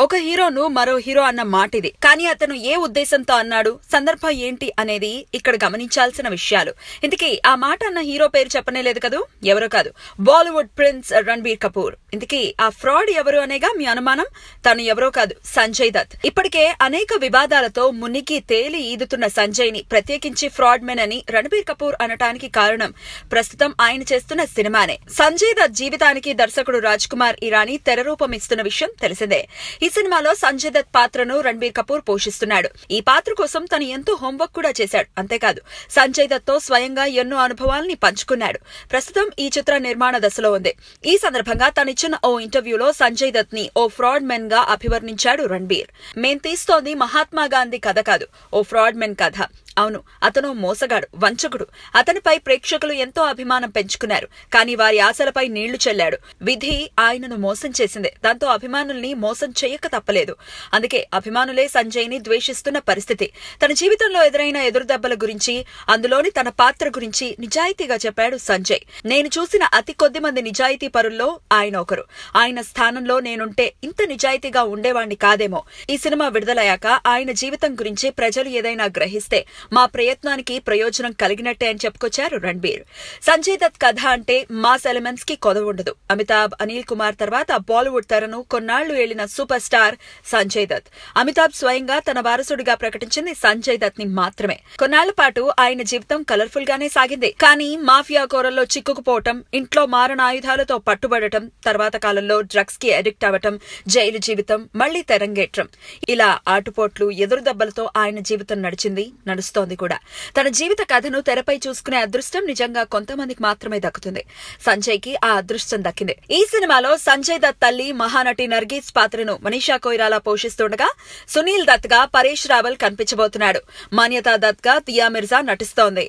ఒక హీరోను మరో హీరో అన్న మాట ఇది. కానీ అతను ఏ ఉద్దేశంతో అన్నాడు, సందర్భం ఏంటి అనేది ఇక్కడ గమనించాల్సిన విషయాలు. ఇంతకీ ఆ మాట అన్న హీరో పేరు చెప్పనే లేదు కదూ, ఎవరో కాదు, బాలీవుడ్ ప్రిన్స్ రణబీర్ కపూర్. ఇంతకీ ఆ ఫ్రాడ్ ఎవరు అనేగా మీ అనుమానం. తను ఎవరో కాదు, సంజయ్ దత్. ఇప్పటికే అనేక వివాదాలతో మునిగి తేలి ఈదుతున్న సంజయ్ ని ప్రత్యేకించి ఫ్రాడ్ మెన్ అని రణబీర్ కపూర్ అనటానికి కారణం ప్రస్తుతం ఆయన చేస్తున్న సినిమానే. సంజయ్ దత్ జీవితానికి దర్శకుడు రాజ్ కుమార్ ఇరానీ తెరరూపం ఇస్తున్న విషయం తెలిసిందే. ఈ సినిమాలో సంజయ్ దత్ పాత్రను రణబీర్ కపూర్ పోషిస్తున్నాడు. ఈ పాత్ర కోసం తను ఎంతో హోంవర్క్ కూడా చేశాడు. అంతేకాదు, సంజయ్ దత్ తో స్వయంగా ఎన్నో అనుభవాల్ని పంచుకున్నాడు. ప్రస్తుతం ఈ చిత్ర నిర్మాణ దశలో ఉంది. ఈ సందర్భంగా తనిచ్చిన ఓ ఇంటర్వ్యూలో సంజయ్ దత్ ని ఓ ఫ్రాడ్ మెన్ గా అభివర్ణించాడు రణబీర్. మేం తీస్తోంది మహాత్మా గాంధీ కథ కాదు, ఓ ఫ్రాడ్ మెన్ కథ. అవును, అతను మోసగాడు, వంచకుడు. అతనిపై ప్రేక్షకులు ఎంతో అభిమానం పెంచుకున్నారు. కానీ వారి ఆశలపై నీళ్లు చల్లాడు. విధి ఆయనను మోసం చేసింది. దాంతో అభిమానుల్ని మోసం చేయక తప్పలేదు. అందుకే అభిమానులే సంజయ్ ని ద్వేషిస్తున్న పరిస్థితి. తన జీవితంలో ఎదురైన ఎదురుదెబ్బల గురించి, అందులోని తన పాత్ర గురించి నిజాయితీగా చెప్పాడు సంజయ్. నేను చూసిన అతి కొద్ది మంది నిజాయితీ పరుల్లో ఆయన ఒకరు. ఆయన స్థానంలో నేనుంటే ఇంత నిజాయితీగా ఉండేవాణ్ణి కాదేమో. ఈ సినిమా విడుదలయ్యాక ఆయన జీవితం గురించి ప్రజలు ఏదైనా గ్రహిస్తే మా ప్రయత్నానికి ప్రయోజనం కలిగినట్టే అని చెప్పుకొచ్చారు రణబీర్. సంజయ్ దత్ కథ అంటే మాస్ ఎలిమెంట్స్ కి కొదవ ఉండదు. అమితాబ్, అనిల్ కుమార్ తర్వాత బాలీవుడ్ తెరను కొన్నాళ్లు ఏలిన సూపర్ స్టార్ సంజయ్ దత్. అమితాబ్ స్వయంగా తన వారసుడిగా ప్రకటించింది సంజయ్ దత్ ని మాత్రమే. కొన్నాళ్ల పాటు ఆయన జీవితం కలర్ఫుల్ గానే సాగింది. కానీ మాఫియా కోరల్లో చిక్కుకుపోవటం, ఇంట్లో మారణాయుధాలతో పట్టుబడటం, తర్వాత కాలంలో డ్రగ్స్ కి అడిక్ట్ అవ్వటం, జైలు జీవితం, మళ్లీ తెరంగేట్రం, ఇలా ఆటుపోట్లు ఎదురుదెబ్బలతో ఆయన జీవితం నడుస్తోంది కూడా. తన జీవిత కథను తెరపై చూసుకునే అదృష్టం నిజంగా కొంతమందికి మాత్రమే దక్కుతుంది. సంజయ్ కి ఆ అదృష్టం దక్కింది. ఈ సినిమాలో సంజయ్ దత్ తల్లి మహానటి నర్గీస్ పాత్రను మనీషా కొయిరాలా పోషిస్తుండగా, సునీల్ దత్ గా పరేష్ రావల్ కనిపించబోతున్నాడు. మాన్యతా దత్ గా తియా మిర్జా నటిస్తోంది.